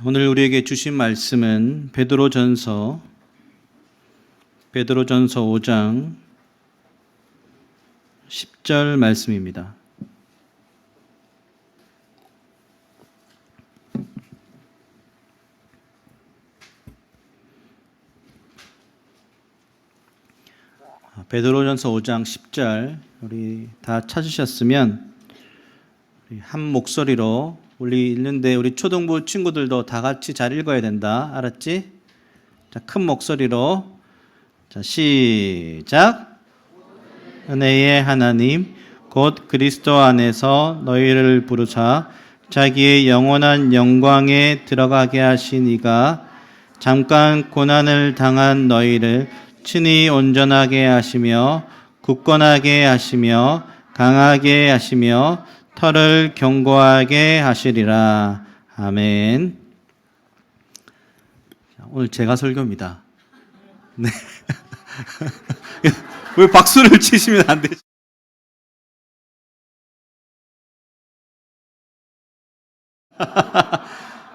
오늘 우리에게 주신 말씀은 베드로전서 5장 10절 말씀입니다. 베드로전서 5장 10절 우리 다 찾으셨으면 우리 한 목소리로 우리 읽는데 우리 초등부 친구들도 다 같이 잘 읽어야 된다. 알았지? 자, 큰 목소리로. 자, 시작. 은혜의 하나님 곧 그리스도 안에서 너희를 부르사 자기의 영원한 영광에 들어가게 하신 이가 잠깐 고난을 당한 너희를 친히 온전하게 하시며 굳건하게 하시며 강하게 하시며 털을 견고하게 하시리라. 아멘. 오늘 제가 설교입니다. 네. 왜 박수를 치시면 안 되죠?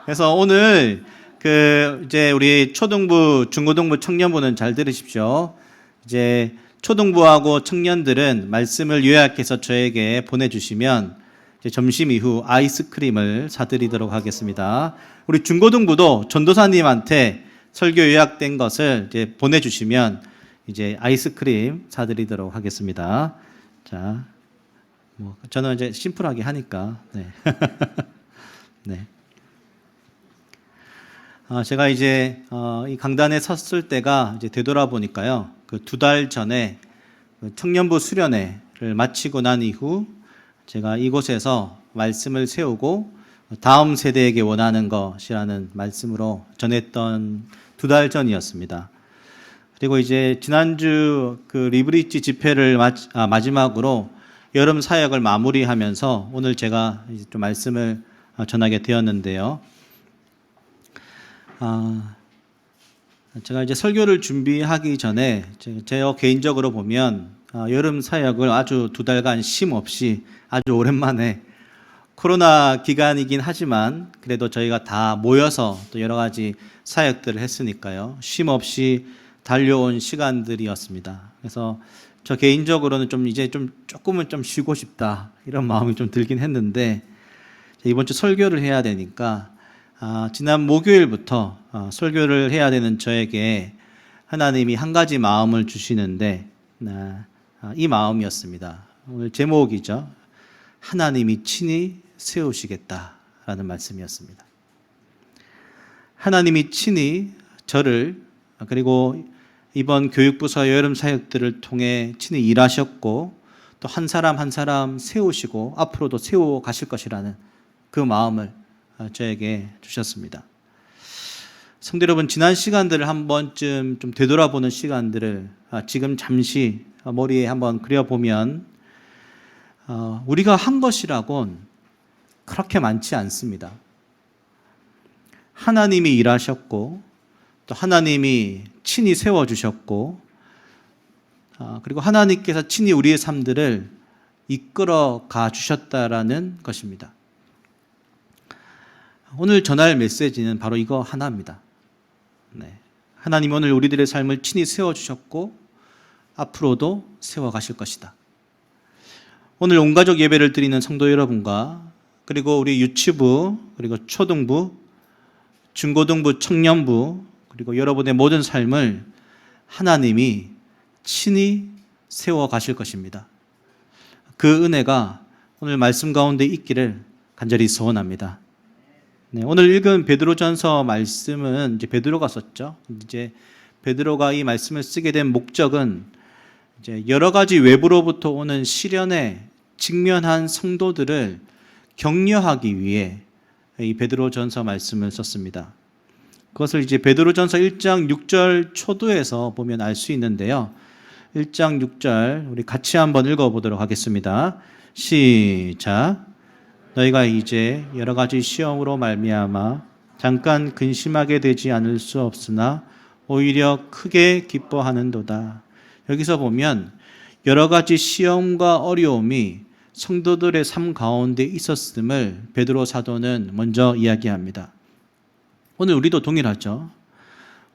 그래서 오늘 이제 우리 초등부, 중고등부 청년부는 잘 들으십시오. 이제 초등부하고 청년들은 말씀을 요약해서 저에게 보내주시면 이제 점심 이후 아이스크림을 사드리도록 하겠습니다. 우리 중고등부도 전도사님한테 설교 요약된 것을 이제 보내주시면 이제 아이스크림 사드리도록 하겠습니다. 자, 저는 이제 심플하게 하니까. 네. 네. 제가 이제 이 강단에 섰을 때가 이제 되돌아보니까요. 그 2달 전에 청년부 수련회를 마치고 난 이후 제가 이곳에서 말씀을 세우고 다음 세대에게 원하는 것이라는 말씀으로 전했던 2달 전이었습니다. 그리고 이제 지난주 그 리브리지 집회를 마지막으로 여름 사역을 마무리하면서 오늘 제가 이제 좀 말씀을 전하게 되었는데요. 제가 이제 설교를 준비하기 전에 제가 개인적으로 보면 여름 사역을 아주 2달간 쉼 없이 아주 오랜만에 코로나 기간이긴 하지만 그래도 저희가 다 모여서 또 여러 가지 사역들을 했으니까요. 쉼 없이 달려온 시간들이었습니다. 그래서 저 개인적으로는 좀 이제 조금은 좀 쉬고 싶다 이런 마음이 좀 들긴 했는데 이번 주 설교를 해야 되니까 지난 목요일부터 설교를 해야 되는 저에게 하나님이 한 가지 마음을 주시는데 이 마음이었습니다. 오늘 제목이죠. 하나님이 친히 세우시겠다라는 말씀이었습니다. 하나님이 친히 저를 그리고 이번 교육부서 여름 사역들을 통해 친히 일하셨고 또 한 사람 한 사람 세우시고 앞으로도 세워 가실 것이라는 그 마음을 저에게 주셨습니다. 성도 여러분, 지난 시간들을 한 번쯤 좀 되돌아보는 시간들을 지금 잠시 머리에 한번 그려보면 우리가 한 것이라곤 그렇게 많지 않습니다. 하나님이 일하셨고 또 하나님이 친히 세워주셨고 그리고 하나님께서 친히 우리의 삶들을 이끌어 가 주셨다라는 것입니다. 오늘 전할 메시지는 바로 이거 하나입니다. 네. 하나님 오늘 우리들의 삶을 친히 세워주셨고 앞으로도 세워가실 것이다. 오늘 온가족 예배를 드리는 성도 여러분과 그리고 우리 유치부 그리고 초등부, 중고등부, 청년부 그리고 여러분의 모든 삶을 하나님이 친히 세워가실 것입니다. 그 은혜가 오늘 말씀 가운데 있기를 간절히 소원합니다. 네, 오늘 읽은 베드로전서 말씀은 이제 베드로가 썼죠. 이제 베드로가 이 말씀을 쓰게 된 목적은 이제 여러 가지 외부로부터 오는 시련에 직면한 성도들을 격려하기 위해 이 베드로전서 말씀을 썼습니다. 그것을 이제 베드로전서 1장 6절 초도에서 보면 알 수 있는데요. 1장 6절 우리 같이 한번 읽어보도록 하겠습니다. 시작. 너희가 이제 여러 가지 시험으로 말미암아 잠깐 근심하게 되지 않을 수 없으나 오히려 크게 기뻐하는도다. 여기서 보면 여러 가지 시험과 어려움이 성도들의 삶 가운데 있었음을 베드로 사도는 먼저 이야기합니다. 오늘 우리도 동일하죠.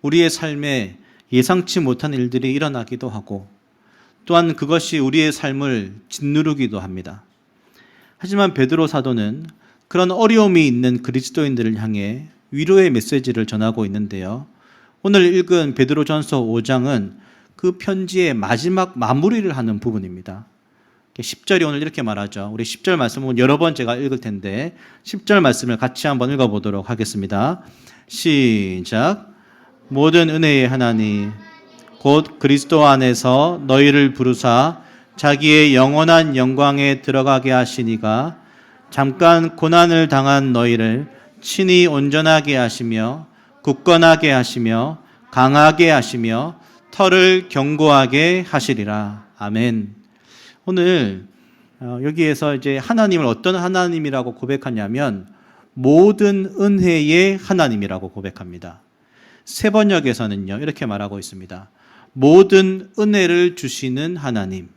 우리의 삶에 예상치 못한 일들이 일어나기도 하고 또한 그것이 우리의 삶을 짓누르기도 합니다. 하지만 베드로 사도는 그런 어려움이 있는 그리스도인들을 향해 위로의 메시지를 전하고 있는데요. 오늘 읽은 베드로전서 5장은 그 편지의 마지막 마무리를 하는 부분입니다. 10절이 오늘 이렇게 말하죠. 우리 10절 말씀은 여러 번 제가 읽을 텐데 10절 말씀을 같이 한번 읽어보도록 하겠습니다. 시작. 모든 은혜의 하나님 곧 그리스도 안에서 너희를 부르사 자기의 영원한 영광에 들어가게 하시니가 잠깐 고난을 당한 너희를 친히 온전하게 하시며 굳건하게 하시며 강하게 하시며 터를 견고하게 하시리라. 아멘. 오늘 여기에서 이제 하나님을 어떤 하나님이라고 고백하냐면 모든 은혜의 하나님이라고 고백합니다. 세 번역에서는요 이렇게 말하고 있습니다. 모든 은혜를 주시는 하나님.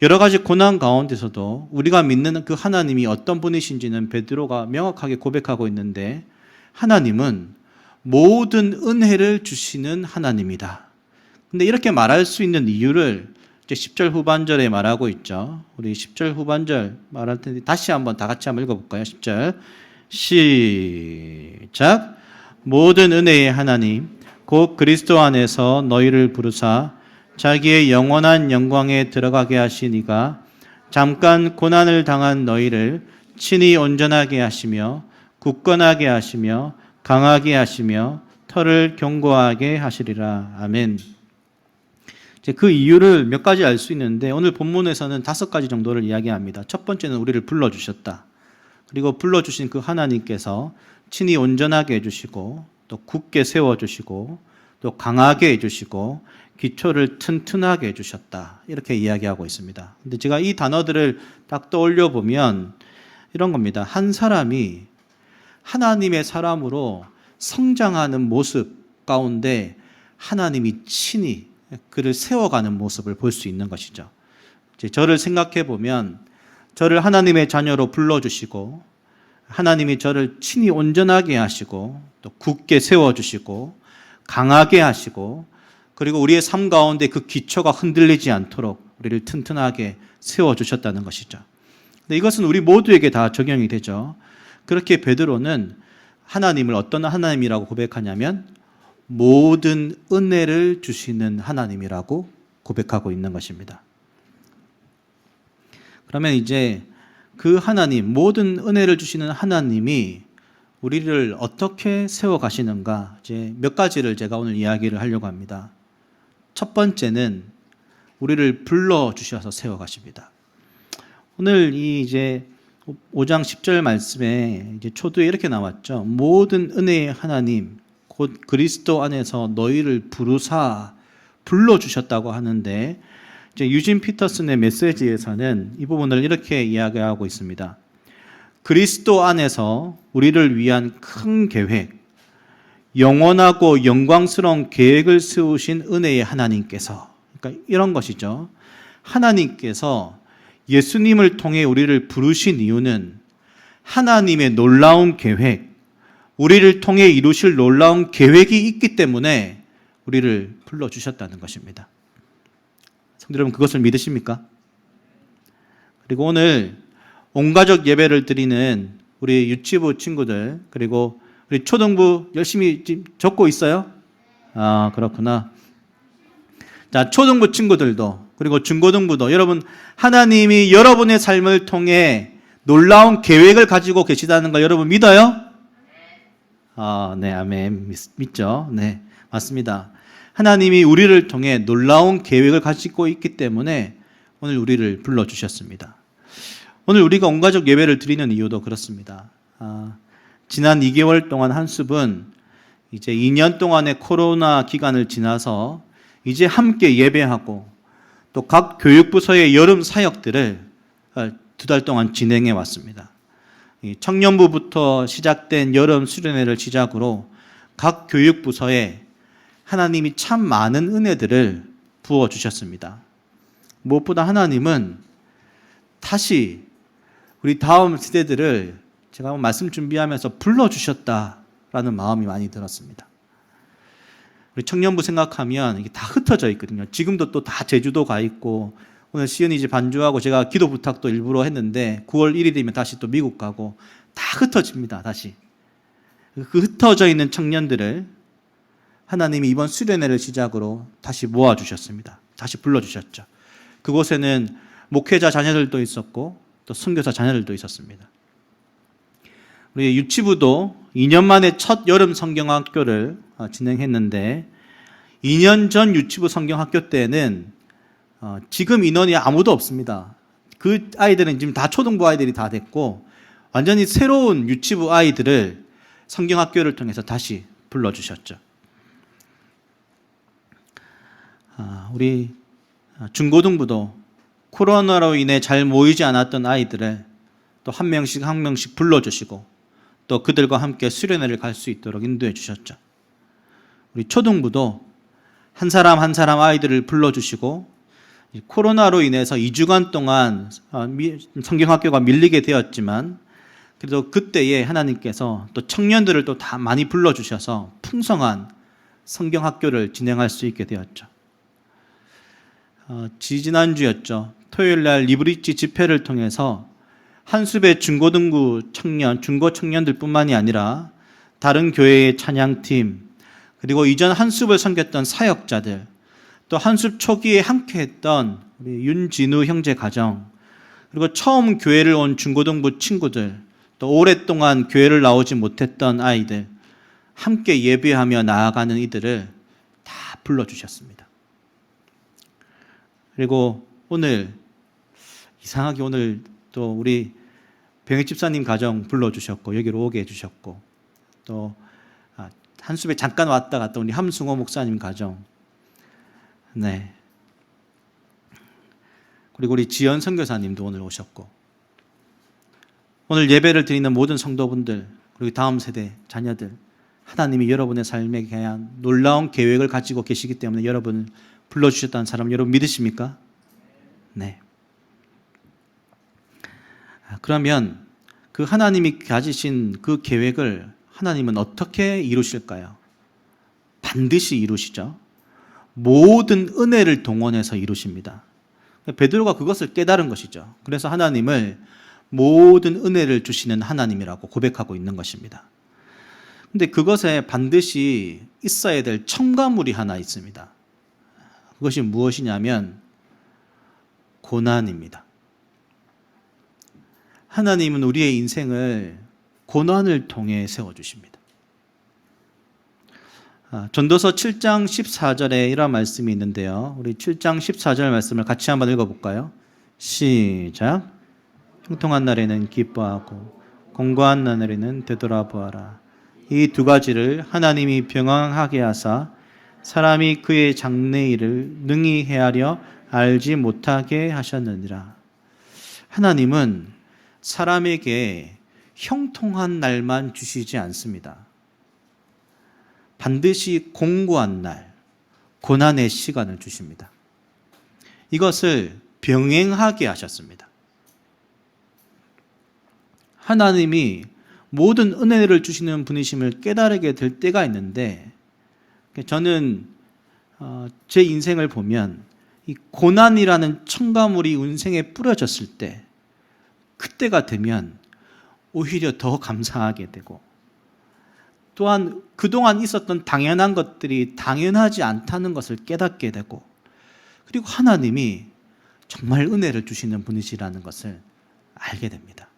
여러 가지 고난 가운데서도 우리가 믿는 그 하나님이 어떤 분이신지는 베드로가 명확하게 고백하고 있는데 하나님은 모든 은혜를 주시는 하나님이다. 근데 이렇게 말할 수 있는 이유를 이제 10절 후반절에 말하고 있죠. 우리 10절 후반절 말할 텐데 다시 한번 다 같이 한번 읽어볼까요? 10절 시작. 모든 은혜의 하나님 곧 그리스도 안에서 너희를 부르사 자기의 영원한 영광에 들어가게 하시니가 잠깐 고난을 당한 너희를 친히 온전하게 하시며 굳건하게 하시며 강하게 하시며 터를 견고하게 하시리라. 아멘. 그 이유를 몇 가지 알 수 있는데 오늘 본문에서는 5가지 정도를 이야기합니다. 첫 번째는 우리를 불러주셨다. 그리고 불러주신 그 하나님께서 친히 온전하게 해주시고 또 굳게 세워주시고 또 강하게 해주시고 기초를 튼튼하게 해주셨다. 이렇게 이야기하고 있습니다. 근데 제가 이 단어들을 딱 떠올려 보면 이런 겁니다. 한 사람이 하나님의 사람으로 성장하는 모습 가운데 하나님이 친히 그를 세워가는 모습을 볼 수 있는 것이죠. 저를 생각해 보면 저를 하나님의 자녀로 불러주시고 하나님이 저를 친히 온전하게 하시고 또 굳게 세워주시고 강하게 하시고 그리고 우리의 삶 가운데 그 기초가 흔들리지 않도록 우리를 튼튼하게 세워주셨다는 것이죠. 근데 이것은 우리 모두에게 다 적용이 되죠. 그렇게 베드로는 하나님을 어떤 하나님이라고 고백하냐면 모든 은혜를 주시는 하나님이라고 고백하고 있는 것입니다. 그러면 이제 그 하나님, 모든 은혜를 주시는 하나님이 우리를 어떻게 세워가시는가 이제 몇 가지를 제가 오늘 이야기를 하려고 합니다. 첫 번째는 우리를 불러주셔서 세워가십니다. 오늘 이 이제 5장 10절 말씀에 이제 초두에 이렇게 나왔죠. 모든 은혜의 하나님, 곧 그리스도 안에서 너희를 부르사 불러주셨다고 하는데 이제 유진 피터슨의 메시지에서는 이 부분을 이렇게 이야기하고 있습니다. 그리스도 안에서 우리를 위한 큰 계획, 영원하고 영광스러운 계획을 세우신 은혜의 하나님께서, 그러니까 이런 것이죠. 하나님께서 예수님을 통해 우리를 부르신 이유는 하나님의 놀라운 계획, 우리를 통해 이루실 놀라운 계획이 있기 때문에 우리를 불러주셨다는 것입니다. 성도 여러분, 그것을 믿으십니까? 그리고 오늘 온가족 예배를 드리는 우리 유치부 친구들, 그리고 우리 초등부 열심히 지금 적고 있어요? 아, 그렇구나. 자, 초등부 친구들도, 그리고 중고등부도 여러분, 하나님이 여러분의 삶을 통해 놀라운 계획을 가지고 계시다는 걸 여러분 믿어요? 아, 네, 아멘. 믿죠? 네, 맞습니다. 하나님이 우리를 통해 놀라운 계획을 가지고 있기 때문에 오늘 우리를 불러주셨습니다. 오늘 우리가 온가족 예배를 드리는 이유도 그렇습니다. 지난 2개월 동안 한숲은 이제 2년 동안의 코로나 기간을 지나서 이제 함께 예배하고 또 각 교육부서의 여름 사역들을 2달 동안 진행해 왔습니다. 청년부부터 시작된 여름 수련회를 시작으로 각 교육부서에 하나님이 참 많은 은혜들을 부어주셨습니다. 무엇보다 하나님은 다시 우리 다음 세대들을 제가 말씀 준비하면서 불러주셨다 라는 마음이 많이 들었습니다. 우리 청년부 생각하면 이게 다 흩어져 있거든요. 지금도 또 다 제주도 가 있고, 오늘 시은이 집 반주하고 제가 기도 부탁도 일부러 했는데 9월 1일이면 다시 또 미국 가고 다 흩어집니다. 다시. 그 흩어져 있는 청년들을 하나님이 이번 수련회를 시작으로 다시 모아주셨습니다. 다시 불러주셨죠. 그곳에는 목회자 자녀들도 있었고 또 선교사 자녀들도 있었습니다. 우리 유치부도 2년 만에 첫 여름 성경학교를 진행했는데 2년 전 유치부 성경학교 때는 지금 인원이 아무도 없습니다. 그 아이들은 지금 다 초등부 아이들이 다 됐고 완전히 새로운 유치부 아이들을 성경학교를 통해서 다시 불러주셨죠. 우리 중고등부도 코로나로 인해 잘 모이지 않았던 아이들을 또 한 명씩 불러주시고 또 그들과 함께 수련회를 갈 수 있도록 인도해 주셨죠. 우리 초등부도 한 사람 한 사람 아이들을 불러주시고 코로나로 인해서 2주간 동안 성경학교가 밀리게 되었지만 그래도 그때에 하나님께서 또 청년들을 또 다 많이 불러주셔서 풍성한 성경학교를 진행할 수 있게 되었죠. 지지난주였죠. 토요일날 리브리지 집회를 통해서 한숲의 중고등부 청년, 중고 청년들 뿐만이 아니라 다른 교회의 찬양팀, 그리고 이전 한숲을 섬겼던 사역자들, 또 한숲 초기에 함께했던 우리 윤진우 형제 가정, 그리고 처음 교회를 온 중고등부 친구들, 또 오랫동안 교회를 나오지 못했던 아이들, 함께 예배하며 나아가는 이들을 다 불러주셨습니다. 그리고 오늘 이상하게 오늘 또 우리 병익 집사님 가정 불러주셨고 여기로 오게 해주셨고 또 한숲에 잠깐 왔다 갔다 우리 함승호 목사님 가정, 네, 그리고 우리 지연 선교사님도 오늘 오셨고 오늘 예배를 드리는 모든 성도분들 그리고 다음 세대 자녀들 하나님이 여러분의 삶에 대한 놀라운 계획을 가지고 계시기 때문에 여러분을 불러주셨다는 사람 여러분 믿으십니까? 네. 그러면 그 하나님이 가지신 그 계획을 하나님은 어떻게 이루실까요? 반드시 이루시죠. 모든 은혜를 동원해서 이루십니다. 베드로가 그것을 깨달은 것이죠. 그래서 하나님을 모든 은혜를 주시는 하나님이라고 고백하고 있는 것입니다. 근데 그것에 반드시 있어야 될 첨가물이 하나 있습니다. 그것이 무엇이냐면 고난입니다. 하나님은 우리의 인생을 고난을 통해 세워주십니다. 전도서 7장 14절에 이런 말씀이 있는데요. 우리 7장 14절 말씀을 같이 한번 읽어볼까요? 시작. 형통한 날에는 기뻐하고 공고한 날에는 되돌아보아라. 이 두 가지를 하나님이 병왕하게 하사 사람이 그의 장래일을 능히 헤아려 알지 못하게 하셨느니라. 하나님은 사람에게 형통한 날만 주시지 않습니다. 반드시 공고한 날, 고난의 시간을 주십니다. 이것을 병행하게 하셨습니다. 하나님이 모든 은혜를 주시는 분이심을 깨달게 될 때가 있는데 저는 제 인생을 보면 이 고난이라는 첨가물이 인생에 뿌려졌을 때 그때가 되면 오히려 더 감사하게 되고 또한 그동안 있었던 당연한 것들이 당연하지 않다는 것을 깨닫게 되고 그리고 하나님이 정말 은혜를 주시는 분이시라는 것을 알게 됩니다.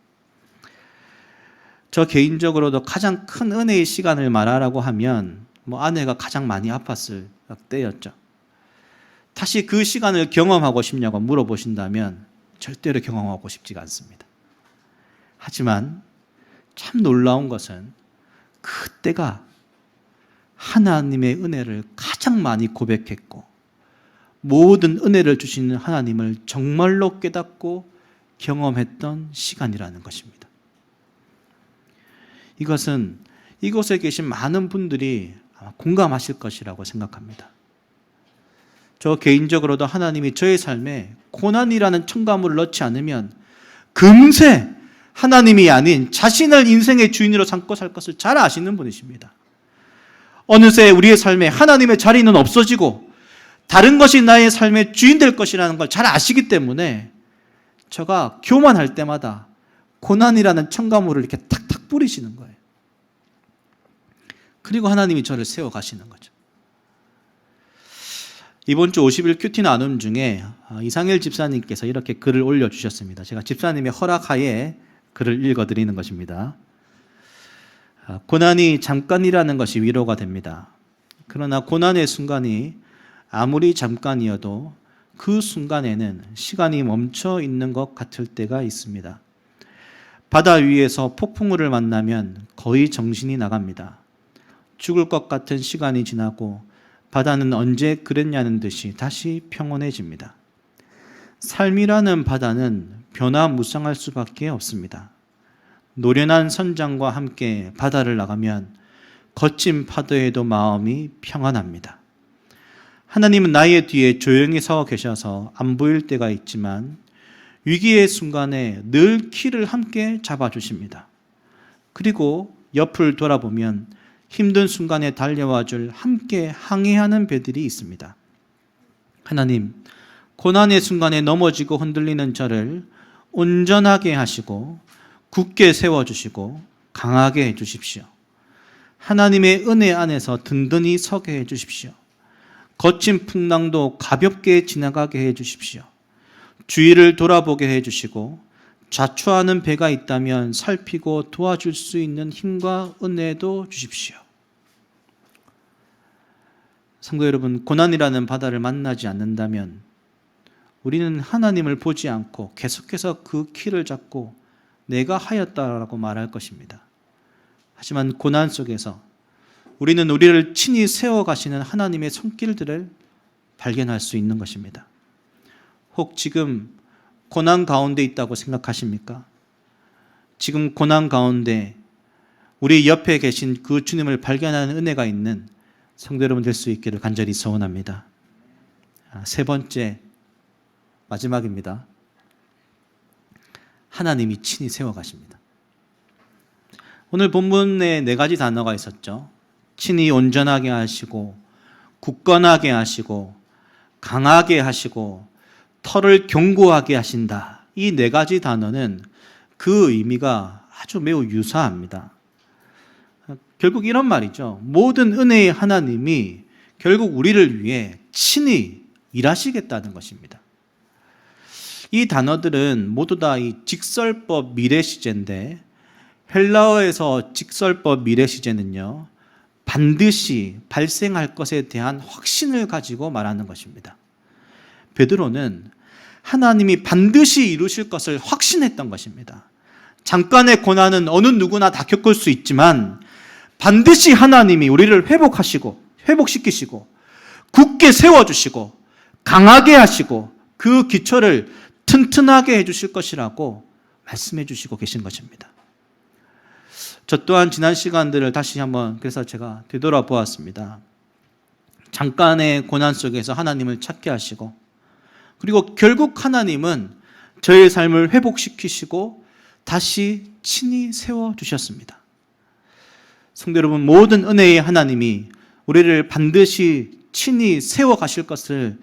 저 개인적으로도 가장 큰 은혜의 시간을 말하라고 하면 아내가 가장 많이 아팠을 때였죠. 다시 그 시간을 경험하고 싶냐고 물어보신다면 절대로 경험하고 싶지가 않습니다. 하지만 참 놀라운 것은 그때가 하나님의 은혜를 가장 많이 고백했고 모든 은혜를 주시는 하나님을 정말로 깨닫고 경험했던 시간이라는 것입니다. 이것은 이곳에 계신 많은 분들이 아마 공감하실 것이라고 생각합니다. 저 개인적으로도 하나님이 저의 삶에 고난이라는 첨가물을 넣지 않으면 금세 하나님이 아닌 자신을 인생의 주인으로 삼고 살 것을 잘 아시는 분이십니다. 어느새 우리의 삶에 하나님의 자리는 없어지고 다른 것이 나의 삶의 주인 될 것이라는 걸 잘 아시기 때문에 저가 교만할 때마다 고난이라는 첨가물을 이렇게 탁탁 뿌리시는 거예요. 그리고 하나님이 저를 세워가시는 거죠. 이번 주 50일 큐티 나눔 중에 이상일 집사님께서 이렇게 글을 올려주셨습니다. 제가 집사님의 허락하에 글을 읽어드리는 것입니다. 고난이 잠깐이라는 것이 위로가 됩니다. 그러나 고난의 순간이 아무리 잠깐이어도 그 순간에는 시간이 멈춰 있는 것 같을 때가 있습니다. 바다 위에서 폭풍우를 만나면 거의 정신이 나갑니다. 죽을 것 같은 시간이 지나고 바다는 언제 그랬냐는 듯이 다시 평온해집니다. 삶이라는 바다는 변화무쌍할 수밖에 없습니다. 노련한 선장과 함께 바다를 나가면 거친 파도에도 마음이 평안합니다. 하나님은 나의 뒤에 조용히 서 계셔서 안 보일 때가 있지만 위기의 순간에 늘 키를 함께 잡아주십니다. 그리고 옆을 돌아보면 힘든 순간에 달려와 줄 함께 항해하는 배들이 있습니다. 하나님, 고난의 순간에 넘어지고 흔들리는 저를 온전하게 하시고 굳게 세워주시고 강하게 해주십시오. 하나님의 은혜 안에서 든든히 서게 해주십시오. 거친 풍랑도 가볍게 지나가게 해주십시오. 주위를 돌아보게 해주시고 자초하는 배가 있다면 살피고 도와줄 수 있는 힘과 은혜도 주십시오. 성도 여러분, 고난이라는 바다를 만나지 않는다면 우리는 하나님을 보지 않고 계속해서 그 키를 잡고 내가 하였다라고 말할 것입니다. 하지만 고난 속에서 우리는 우리를 친히 세워가시는 하나님의 손길들을 발견할 수 있는 것입니다. 혹 지금 고난 가운데 있다고 생각하십니까? 지금 고난 가운데 우리 옆에 계신 그 주님을 발견하는 은혜가 있는 성도 여러분 될 수 있기를 간절히 소원합니다. 세 번째, 마지막입니다. 하나님이 친히 세워가십니다. 오늘 본문에 4가지 단어가 있었죠. 친히 온전하게 하시고 굳건하게 하시고 강하게 하시고 털을 견고하게 하신다. 이 4가지 단어는 그 의미가 아주 매우 유사합니다. 결국 이런 말이죠. 모든 은혜의 하나님이 결국 우리를 위해 친히 일하시겠다는 것입니다. 이 단어들은 모두 다 이 직설법 미래시제인데 헬라어에서 직설법 미래시제는요, 반드시 발생할 것에 대한 확신을 가지고 말하는 것입니다. 베드로는 하나님이 반드시 이루실 것을 확신했던 것입니다. 잠깐의 고난은 어느 누구나 다 겪을 수 있지만 반드시 하나님이 우리를 회복시키시고 굳게 세워주시고 강하게 하시고 그 기초를 튼튼하게 해주실 것이라고 말씀해 주시고 계신 것입니다. 저 또한 지난 시간들을 다시 한번 그래서 제가 되돌아보았습니다. 잠깐의 고난 속에서 하나님을 찾게 하시고 그리고 결국 하나님은 저의 삶을 회복시키시고 다시 친히 세워주셨습니다. 성도 여러분, 모든 은혜의 하나님이 우리를 반드시 친히 세워가실 것을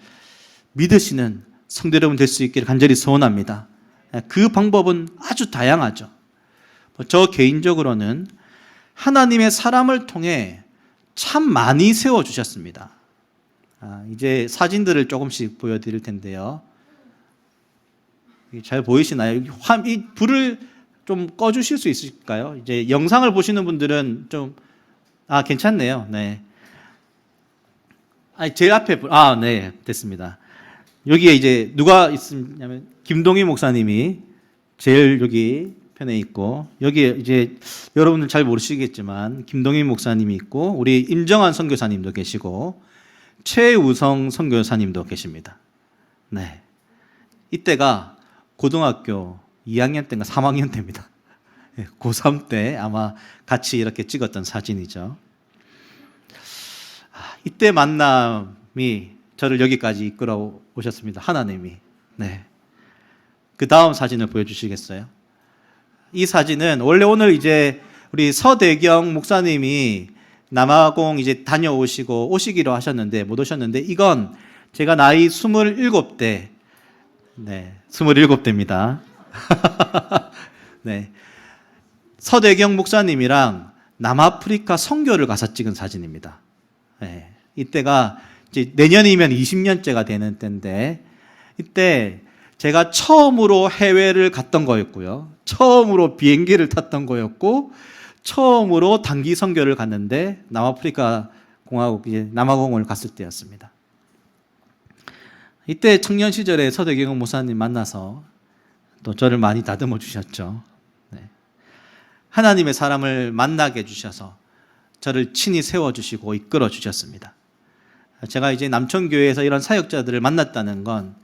믿으시는 성도 여러분 될 수 있기를 간절히 소원합니다. 그 방법은 아주 다양하죠. 저 개인적으로는 하나님의 사람을 통해 참 많이 세워주셨습니다. 이제 사진들을 조금씩 보여드릴 텐데요. 잘 보이시나요? 이 불을 좀 꺼주실 수 있을까요? 이제 영상을 보시는 분들은 좀, 괜찮네요. 네. 제일 앞에, 네, 됐습니다. 여기에 이제 누가 있냐면, 김동희 목사님이 제일 여기 편에 있고, 여기에 이제 여러분들 잘 모르시겠지만, 김동희 목사님이 있고, 우리 임정환 선교사님도 계시고, 최우성 선교사님도 계십니다. 네. 이때가 고등학교 2학년 때인가 3학년 때입니다. 고3 때 아마 같이 이렇게 찍었던 사진이죠. 이때 만남이 저를 여기까지 이끌어 오셨습니다. 하나님이. 네. 그 다음 사진을 보여주시겠어요? 이 사진은 원래 오늘 이제 우리 서대경 목사님이 남아공 이제 다녀오시고 오시기로 하셨는데 못 오셨는데, 이건 제가 나이 27대, 네, 27대입니다. 네. 서대경 목사님이랑 남아프리카 선교를 가서 찍은 사진입니다. 네. 이때가 이제 내년이면 20년째가 되는 때인데, 이때 제가 처음으로 해외를 갔던 거였고요. 처음으로 비행기를 탔던 거였고, 처음으로 단기 선교를 갔는데 남아프리카 공화국, 이제 남아공을 갔을 때였습니다. 이때 청년 시절에 서대경 목사님 만나서 또 저를 많이 다듬어 주셨죠. 네. 하나님의 사람을 만나게 해주셔서 저를 친히 세워주시고 이끌어 주셨습니다. 제가 이제 남천교회에서 이런 사역자들을 만났다는 건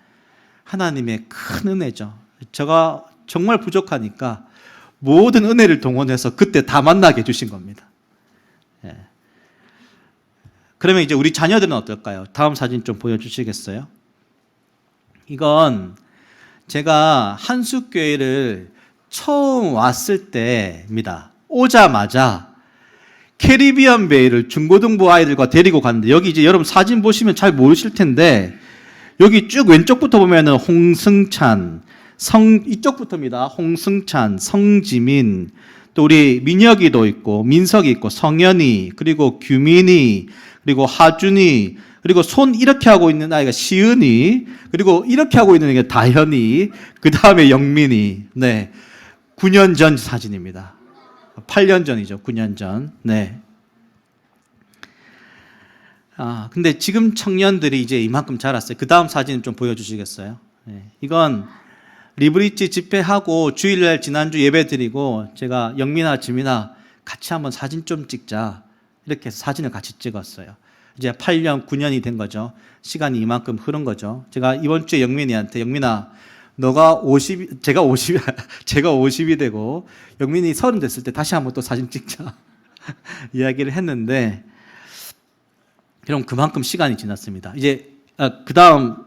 하나님의 큰 은혜죠. 제가 정말 부족하니까 모든 은혜를 동원해서 그때 다 만나게 해주신 겁니다. 예. 그러면 이제 우리 자녀들은 어떨까요? 다음 사진 좀 보여주시겠어요? 이건 제가 한숙교회를 처음 왔을 때입니다. 오자마자 캐리비안 베이를 중고등부 아이들과 데리고 갔는데, 여기 이제 여러분 사진 보시면 잘 모르실 텐데, 여기 쭉 왼쪽부터 보면은 홍승찬, 이쪽부터입니다. 홍승찬, 성지민, 또 우리 민혁이도 있고, 민석이 있고, 성현이, 그리고 규민이, 그리고 하준이, 그리고 손 이렇게 하고 있는 아이가 시은이, 그리고 이렇게 하고 있는 게 다현이, 그 다음에 영민이. 네. 9년 전 사진입니다. 8년 전이죠. 9년 전. 네. 근데 지금 청년들이 이제 이만큼 자랐어요. 그 다음 사진 좀 보여주시겠어요? 네. 이건 리브리지 집회하고 주일날 지난주 예배 드리고 제가 영민아, 지민아 같이 한번 사진 좀 찍자. 이렇게 해서 사진을 같이 찍었어요. 이제 8년, 9년이 된 거죠. 시간이 이만큼 흐른 거죠. 제가 이번 주에 영민이한테, 영민아, 제가 50이 되고 영민이 30 됐을 때 다시 한번 또 사진 찍자. 이야기를 했는데, 그럼 그만큼 시간이 지났습니다. 이제, 그 다음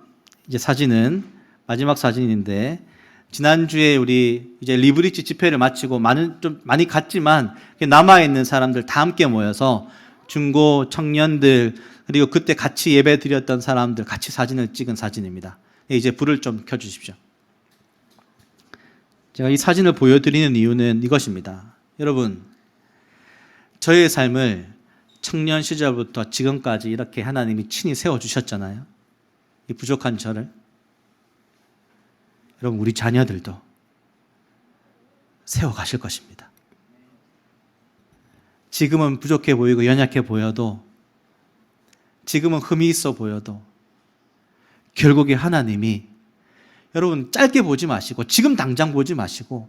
이제 사진은 마지막 사진인데, 지난주에 우리 이제 리브리지 집회를 마치고 좀 많이 갔지만 남아있는 사람들 다 함께 모여서 중고 청년들, 그리고 그때 같이 예배 드렸던 사람들 같이 사진을 찍은 사진입니다. 이제 불을 좀 켜주십시오. 제가 이 사진을 보여드리는 이유는 이것입니다. 여러분, 저의 삶을 청년 시절부터 지금까지 이렇게 하나님이 친히 세워주셨잖아요. 이 부족한 저를. 여러분, 우리 자녀들도 세워가실 것입니다. 지금은 부족해 보이고 연약해 보여도, 지금은 흠이 있어 보여도 결국에 하나님이, 여러분 짧게 보지 마시고 지금 당장 보지 마시고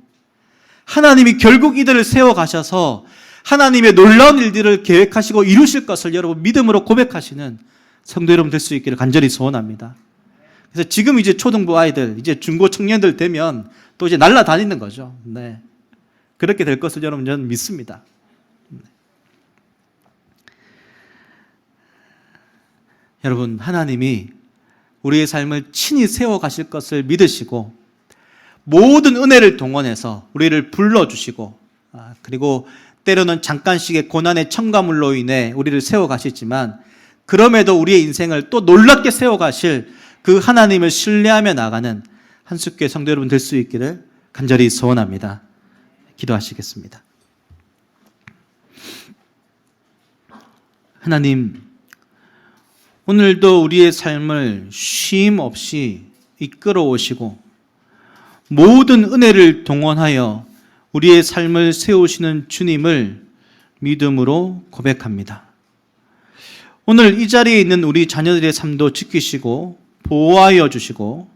하나님이 결국 이들을 세워가셔서 하나님의 놀라운 일들을 계획하시고 이루실 것을 여러분 믿음으로 고백하시는 성도 여러분 될 수 있기를 간절히 소원합니다. 그래서 지금 이제 초등부 아이들, 이제 중고 청년들 되면 또 이제 날아다니는 거죠. 네. 그렇게 될 것을 여러분 저는 믿습니다. 여러분, 하나님이 우리의 삶을 친히 세워가실 것을 믿으시고 모든 은혜를 동원해서 우리를 불러주시고, 그리고 때로는 잠깐씩의 고난의 첨가물로 인해 우리를 세워가시지만 그럼에도 우리의 인생을 또 놀랍게 세워가실 그 하나님을 신뢰하며 나가는 한숙교회 성도 여러분 될 수 있기를 간절히 소원합니다. 기도하시겠습니다. 하나님, 오늘도 우리의 삶을 쉼 없이 이끌어 오시고 모든 은혜를 동원하여 우리의 삶을 세우시는 주님을 믿음으로 고백합니다. 오늘 이 자리에 있는 우리 자녀들의 삶도 지키시고 보호하여 주시고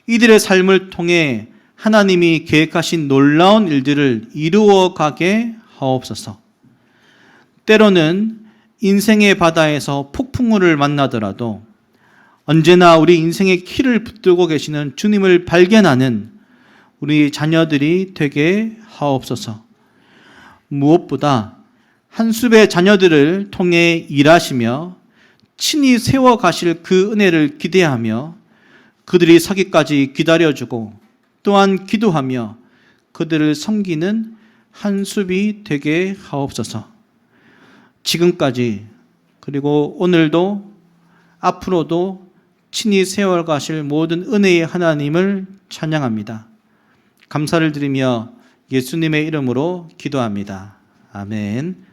이들의 삶을 통해 하나님이 계획하신 놀라운 일들을 이루어 가게 하옵소서. 때로는 인생의 바다에서 폭풍우를 만나더라도 언제나 우리 인생의 키를 붙들고 계시는 주님을 발견하는 우리 자녀들이 되게 하옵소서. 무엇보다 한 숲의 자녀들을 통해 일하시며 친히 세워가실 그 은혜를 기대하며 그들이 서기까지 기다려주고 또한 기도하며 그들을 섬기는 한숲이 되게 하옵소서. 지금까지 그리고 오늘도 앞으로도 친히 세워가실 모든 은혜의 하나님을 찬양합니다. 감사를 드리며 예수님의 이름으로 기도합니다. 아멘.